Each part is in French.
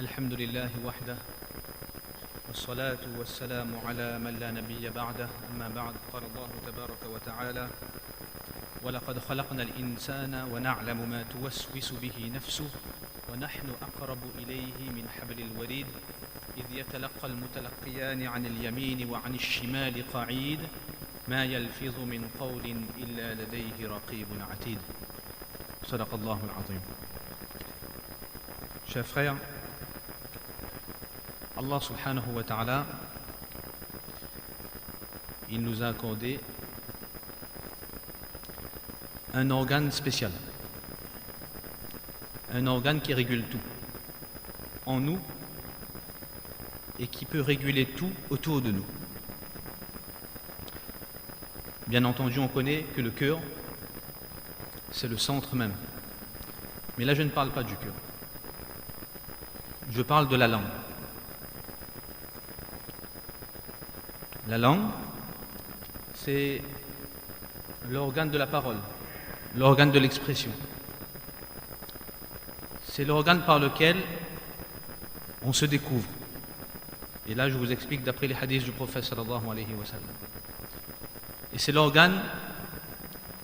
الحمد لله وحده والصلاة والسلام على من لا نبي بعده أما بعد قال الله تبارك وتعالى ولقد خلقنا الإنسان ونعلم ما توسوس به نفسه ونحن أقرب إليه من حبل الوريد إذ يتلقى المتلقيان عن اليمين وعن الشمال قعيد ما يلفظ من قول إلا لديه رقيب عتيد صدق الله العظيم. Chers frères, Allah subhanahu wa ta'ala, il nous a accordé un organe spécial, un organe qui régule tout en nous et qui peut réguler tout autour de nous. Bien entendu, on connaît que le cœur, c'est le centre même. Mais là, je ne parle pas du cœur. Je parle de la langue. La langue, c'est l'organe de la parole, l'organe de l'expression. C'est l'organe par lequel on se découvre. Et là, je vous explique d'après les hadiths du prophète sallallahu alayhi wa sallam. Et c'est l'organe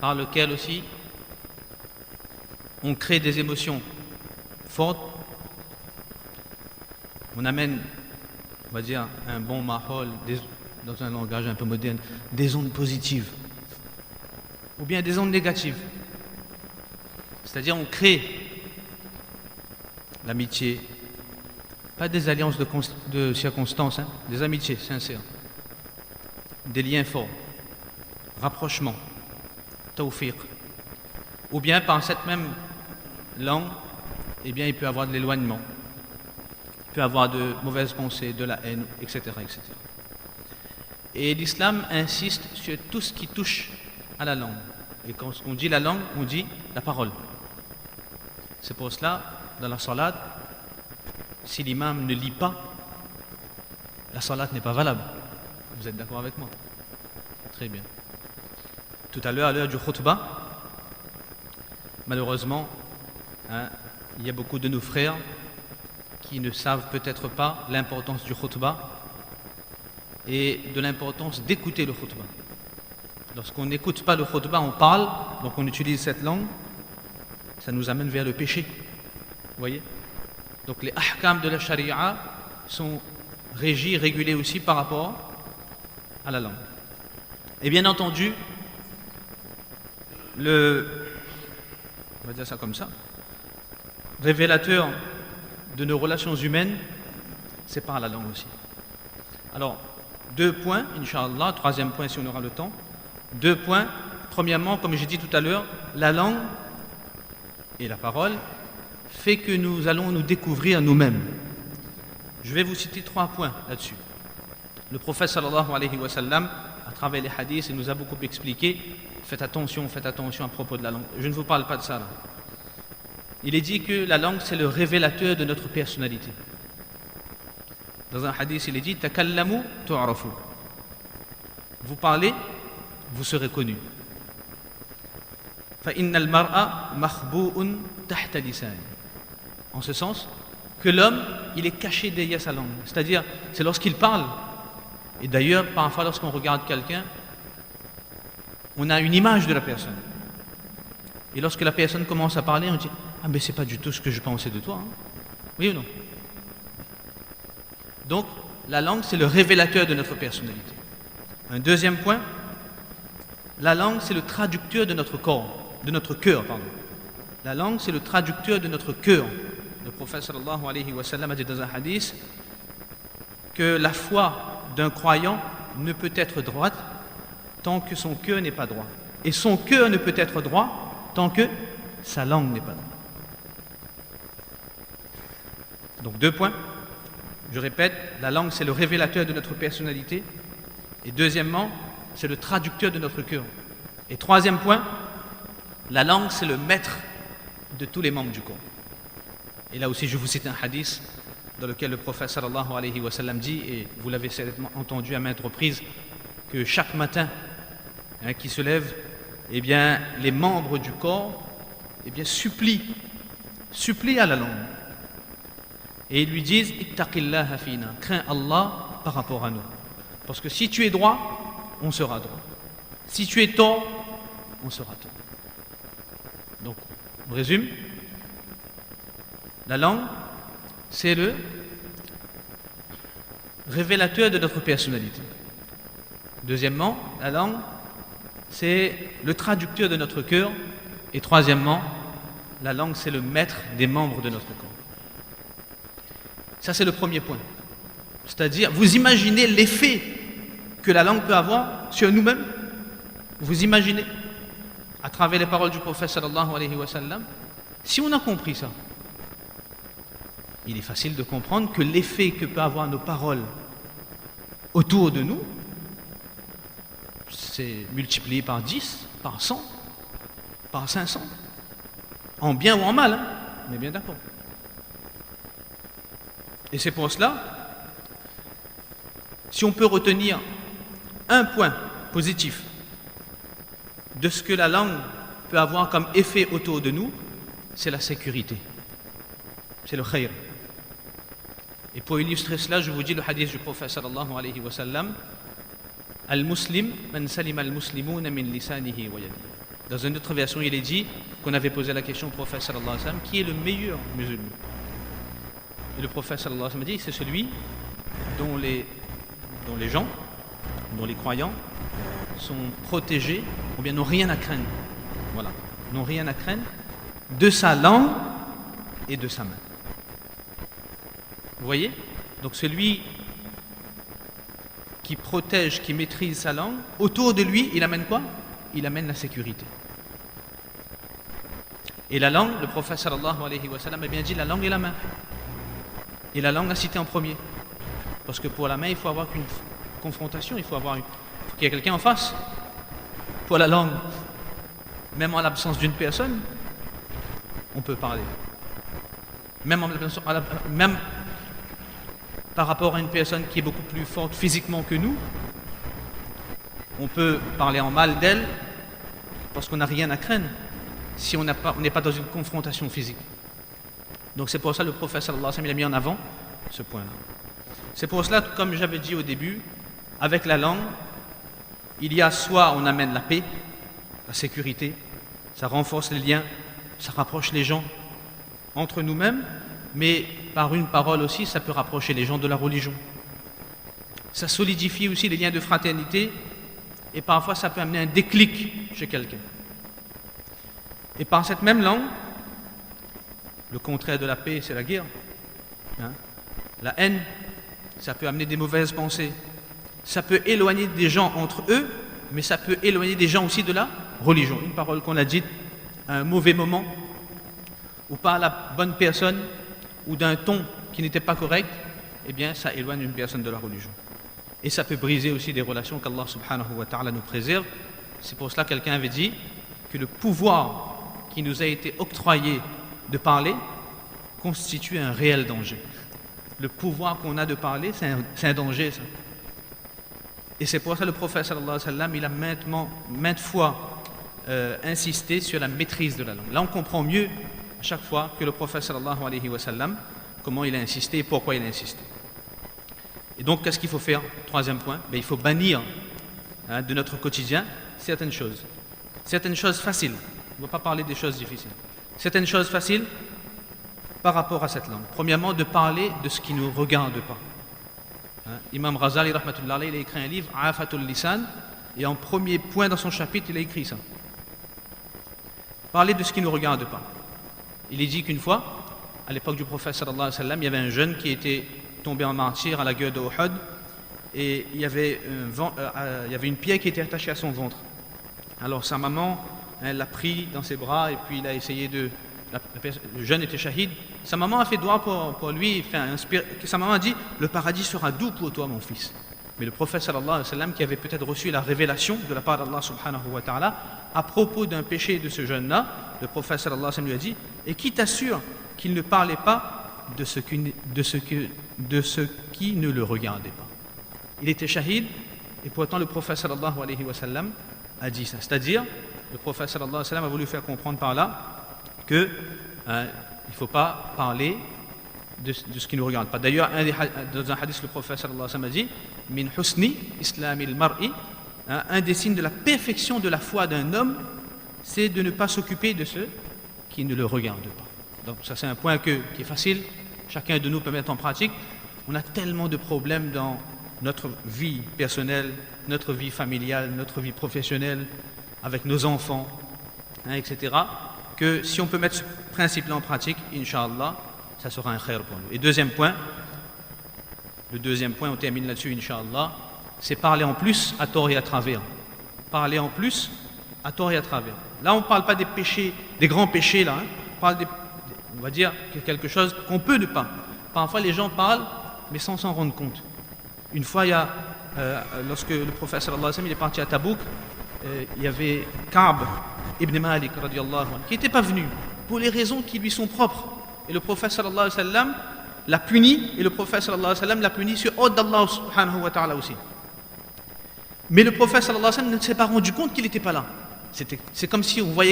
par lequel aussi on crée des émotions fortes. On amène, on va dire, un bon mahol, dans un langage un peu moderne, des ondes positives ou bien des ondes négatives. C'est-à-dire on crée l'amitié, pas des alliances de circonstances, des amitiés sincères, des liens forts, rapprochement, tawfiq. Ou bien par cette même langue, eh bien il peut y avoir de l'éloignement, il peut y avoir de mauvaises pensées, de la haine, etc., etc. Et l'islam insiste sur tout ce qui touche à la langue. Et quand on dit la langue, on dit la parole. C'est pour cela, dans la salat, si l'imam ne lit pas, la salat n'est pas valable. Vous êtes d'accord avec moi? Très bien. Tout à l'heure, à l'heure du khutbah, malheureusement, il y a beaucoup de nos frères qui ne savent peut-être pas l'importance du khutbah et de l'importance d'écouter le khutbah. Lorsqu'on n'écoute pas le khutbah, on parle, donc on utilise cette langue, ça nous amène vers le péché. Vous voyez? Donc les ahkam de la sharia sont régis, régulés aussi par rapport à la langue. Et bien entendu, on va dire ça comme ça, révélateur de nos relations humaines, c'est par la langue aussi. Alors, 2 points, Inch'Allah, 3e point si on aura le temps. 2 points. Premièrement, comme j'ai dit tout à l'heure, la langue et la parole fait que nous allons nous découvrir nous-mêmes. Je vais vous citer 3 points là-dessus. Le prophète sallallahu alayhi wa sallam, à travers les hadiths, il nous a beaucoup expliqué, faites attention à propos de la langue. Je ne vous parle pas de ça là. Il est dit que la langue, c'est le révélateur de notre personnalité. Dans un hadith, il est dit takallamu tu'rafu. Vous parlez, vous serez connu. Fa innal mar'a makhbu'un tahta lisani. En ce sens que l'homme, il est caché derrière sa langue. C'est-à-dire, c'est lorsqu'il parle. Et d'ailleurs, parfois, lorsqu'on regarde quelqu'un, on a une image de la personne. Et lorsque la personne commence à parler, on dit ah mais c'est pas du tout ce que je pensais de toi. Oui ou non? Donc, la langue, c'est le révélateur de notre personnalité. Un 2e point, la langue, c'est le traducteur de notre corps, de notre cœur, pardon. La langue, c'est le traducteur de notre cœur. Le prophète sallallahu alayhi wa sallam a dit dans un hadith que la foi d'un croyant ne peut être droite tant que son cœur n'est pas droit. Et son cœur ne peut être droit tant que sa langue n'est pas droite. Donc 2 points. Je répète, la langue c'est le révélateur de notre personnalité. Et deuxièmement, c'est le traducteur de notre cœur. Et 3e point, la langue c'est le maître de tous les membres du corps. Et là aussi je vous cite un hadith dans lequel le prophète sallallahu alayhi wa sallam dit, et vous l'avez certainement entendu à maintes reprises, que chaque matin qui se lève, eh bien les membres du corps supplient à la langue. et ils lui disent Ittaqillaha fina, crains Allah par rapport à nous. Parce que si tu es droit, on sera droit. Si tu es tort, on sera tort. Donc, on résume. La langue, c'est le révélateur de notre personnalité. Deuxièmement, la langue, c'est le traducteur de notre cœur. Et troisièmement, la langue, c'est le maître des membres de notre corps. Ça, c'est le premier point. C'est-à-dire, vous imaginez l'effet que la langue peut avoir sur nous-mêmes? Vous imaginez, à travers les paroles du prophète sallallahu alayhi wa sallam, si on a compris ça, il est facile de comprendre que l'effet que peut avoir nos paroles autour de nous, c'est multiplié par 10, par 100, par 500, en bien ou en mal, hein, on est bien d'accord. Et c'est pour cela, si on peut retenir un point positif de ce que la langue peut avoir comme effet autour de nous, c'est la sécurité, c'est le khayr. Et pour illustrer cela, je vous dis le hadith du prophète sallallahu alayhi wa sallam, Al-Muslim man salim al-muslimuna min lisanihi wa yadihi. Dans une autre version, il est dit qu'on avait posé la question au prophète sallallahu alayhi wa sallam, qui est le meilleur musulman? Et le prophète sallallahu alayhi wa sallam dit, c'est celui dont les gens, dont les croyants sont protégés, ou bien n'ont rien à craindre. Voilà, n'ont rien à craindre de sa langue et de sa main. Vous voyez? Donc celui qui protège, qui maîtrise sa langue, autour de lui, il amène quoi? Il amène la sécurité. Et la langue, le prophète sallallahu alayhi wa sallam a bien dit la langue et la main. Et la langue a cité en premier. Parce que pour la main, il faut avoir une confrontation, il faut qu'il y ait quelqu'un en face. Pour la langue, même en l'absence d'une personne, on peut parler. Même par rapport à une personne qui est beaucoup plus forte physiquement que nous, on peut parler en mal d'elle parce qu'on n'a rien à craindre si on n'est pas dans une confrontation physique. Donc c'est pour ça que le prophète sallallahu alayhi wa sallam il a mis en avant ce point-là. C'est pour cela, comme j'avais dit au début, avec la langue, il y a soit on amène la paix, la sécurité, ça renforce les liens, ça rapproche les gens entre nous-mêmes, mais par une parole aussi, ça peut rapprocher les gens de la religion. Ça solidifie aussi les liens de fraternité et parfois ça peut amener un déclic chez quelqu'un. Et par cette même langue, le contraire de la paix, c'est la guerre. Hein? La haine, ça peut amener des mauvaises pensées. Ça peut éloigner des gens entre eux, mais ça peut éloigner des gens aussi de la religion. Une parole qu'on a dite à un mauvais moment, ou pas à la bonne personne, ou d'un ton qui n'était pas correct, eh bien ça éloigne une personne de la religion. Et ça peut briser aussi des relations qu'Allah subhanahu wa ta'ala nous préserve. C'est pour cela que quelqu'un avait dit que le pouvoir qui nous a été octroyé de parler constitue un réel danger. Le pouvoir qu'on a de parler, c'est un danger, ça. Et c'est pour ça que le prophète sallallahu alayhi wa sallam, il a maintes fois insisté sur la maîtrise de la langue. Là, on comprend mieux à chaque fois que le prophète sallallahu alayhi wa sallam, comment il a insisté et pourquoi il a insisté. Et donc, qu'est-ce qu'il faut faire? Troisième point, il faut bannir de notre quotidien certaines choses. Certaines choses faciles. On ne va pas parler des choses difficiles. Certaines choses faciles par rapport à cette langue. Premièrement, de parler de ce qui ne nous regarde pas. Imam Ghazali, rahmatullah alayhi, il a écrit un livre, Afatul Lisan, et en premier point dans son chapitre, il a écrit ça. Parler de ce qui ne nous regarde pas. Il est dit qu'une fois, à l'époque du prophète sallallahu alayhi wa sallam, il y avait un jeune qui était tombé en martyr à la guerre de Uhud, et il y avait une pierre qui était attachée à son ventre. Alors sa maman, elle l'a pris dans ses bras, et puis il a essayé le jeune était shahid. Sa maman a fait doigt pour lui, sa maman a dit, le paradis sera doux pour toi mon fils. Mais le prophète sallallahu alayhi wa sallam, qui avait peut-être reçu la révélation de la part d'Allah subhanahu wa ta'ala, à propos d'un péché de ce jeune-là, le prophète sallallahu alayhi wa sallam lui a dit, et qui t'assure qu'il ne parlait pas de ce qui ne le regardait pas. Il était shahid, et pourtant le prophète sallallahu alayhi wa sallam a dit ça. C'est-à-dire, le prophète sallallahu alayhi wa sallam a voulu faire comprendre par là que il ne faut pas parler de ce qui ne nous regarde pas. D'ailleurs, dans un hadith, le prophète sallallahu alayhi wa sallam a dit Min husni islamil mar'i, un des signes de la perfection de la foi d'un homme, c'est de ne pas s'occuper de ceux qui ne le regardent pas. Donc ça c'est un point qui est facile, chacun de nous peut mettre en pratique. On a tellement de problèmes dans notre vie personnelle, notre vie familiale, notre vie professionnelle, avec nos enfants, etc., que si on peut mettre ce principe-là en pratique, Inch'Allah, ça sera un khair pour nous. Et le deuxième point, on termine là-dessus, Inch'Allah, c'est parler en plus à tort et à travers. Parler en plus à tort et à travers. Là, on ne parle pas des péchés, des grands péchés, là. On parle on va dire quelque chose qu'on peut ne pas. Parfois, les gens parlent, mais sans s'en rendre compte. Une fois, lorsque le prophète sallallahu alayhi wa sallam il est parti à Tabouk, il y avait Ka'b ibn Malik radiyallahu anhu, qui n'était pas venu pour les raisons qui lui sont propres. Et le prophète sallallahu alayhi wa sallam l'a puni, et le prophète sallallahu alayhi wa sallam l'a puni sur ordre d'Allah subhanahu wa ta'ala aussi. Mais le prophète sallallahu alayhi wa sallam ne s'est pas rendu compte qu'il n'était pas là. C'est comme si on voit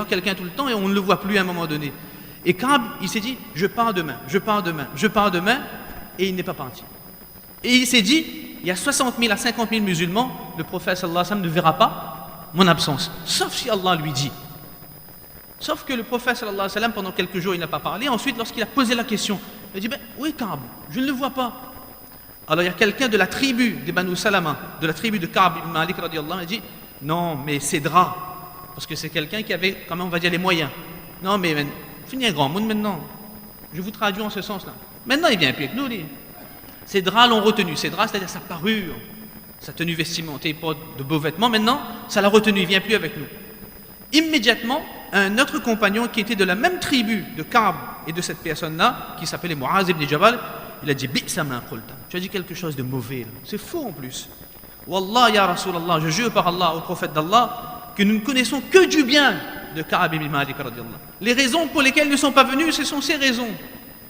quelqu'un tout le temps et on ne le voit plus à un moment donné. Et Ka'b, il s'est dit, je pars demain, et il n'est pas parti. Et il s'est dit, il y a 60 000 à 50 000 musulmans, le prophète sallallahu alayhi wa sallam ne verra pas mon absence, sauf si Allah lui dit. Sauf que le prophète sallallahu alayhi wa sallam, pendant quelques jours, il n'a pas parlé. Ensuite, lorsqu'il a posé la question, il a dit, oui Ka'b, je ne le vois pas. Alors il y a quelqu'un de la tribu des Banu Salama, de la tribu de Ka'b ibn Malik radiyallahu anhu, il dit, non, mais c'est Dra, parce que c'est quelqu'un qui avait, quand même, on va dire, les moyens. Non, mais fini un grand monde maintenant. Je vous traduis en ce sens-là. Maintenant, il vient plus avec nous. Ces draps l'ont retenu. Ces draps, c'est-à-dire sa parure, sa tenue vestimentaire, il porte de beaux vêtements. Maintenant, ça l'a retenu, il vient plus avec nous. Immédiatement, un autre compagnon qui était de la même tribu de Ka'b et de cette personne-là, qui s'appelait Mu'az ibn Jabal, il a dit, Bi'sa ma qulta. Tu as dit quelque chose de mauvais, là. C'est faux en plus. Wallah ya Rasulallah, je jure par Allah, au prophète d'Allah, que nous ne connaissons que du bien de Ka'b ibn Malik radiyallahu anhu. Les raisons pour lesquelles ils ne sont pas venus, ce sont ces raisons.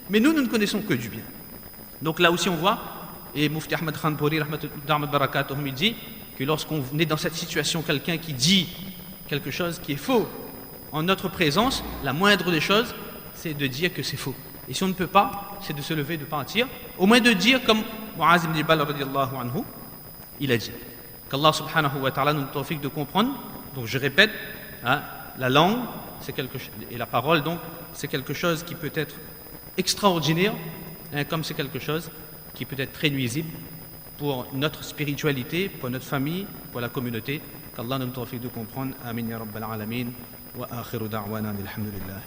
Mais nous ne connaissons que du bien. Donc là aussi on voit, et Mufti Ahmad Khan Pouri, rahmatullahi barakatuh, il dit que lorsqu'on est dans cette situation, quelqu'un qui dit quelque chose qui est faux en notre présence, la moindre des choses, c'est de dire que c'est faux. Et si on ne peut pas, c'est de se lever, de partir, au moins de dire comme Mu'az ibn Jabal radiyallahu anhu, il a dit. Qu'Allah subhanahu wa ta'ala nous donne le tawfiq de comprendre. Donc je répète, la langue c'est quelque chose, et la parole donc c'est quelque chose qui peut être extraordinaire, comme c'est quelque chose qui peut être très nuisible pour notre spiritualité, pour notre famille, pour la communauté. Qu'Allah nous donne le tawfiq de comprendre. Amin ya rabbal alamin. Wa akhiru da'wana alhamdulillah.